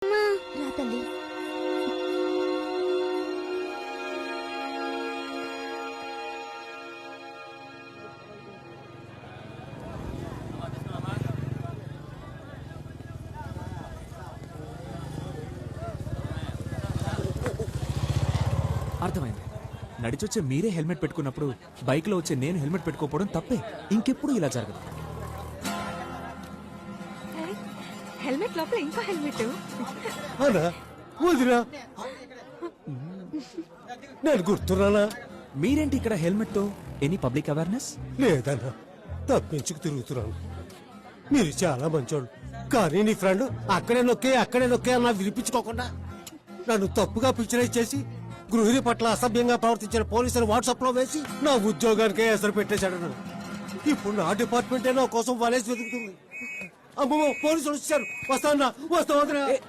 రా తల్లి. అర్థమైంది. నడిచొచ్చే మీరే హెల్మెట్ పెట్టుకున్నప్పుడు బైక్ లో వచ్చే నేను హెల్మెట్ పెట్టుకోకపోవడం తప్పే. ఇంకెప్పుడు ఇలా జరగదు. హెల్మెట్ లోపల ఇంకో హెల్మెట్. వదిరా నేను గుర్తున్నానా? మీరేంటి ఇక్కడ హెల్మెట్ తో? Any public awareness? లేదన్నా, తప్పించుకు తిరుగుతున్నాను. మీరు చాలా మంచోళ్ళు, కానీ నీ ఫ్రెండ్ అక్కడే నొక్కే అన్న వినిపించుకోకుండా నన్ను తప్పుగా పిక్చరైజ్ చేసి గృహిణి పట్ల అసభ్యంగా ప్రవర్తించిన పోలీసులు వాట్సాప్ లో వేసి నా ఉద్యోగానికే ఎసరు పెట్టేశాడు. ఇప్పుడు నా డిపార్ట్మెంటే నా కోసం వాలేసి వెతుకుతుంది. అమ్మో, పోలీసులు వచ్చారు. వస్తా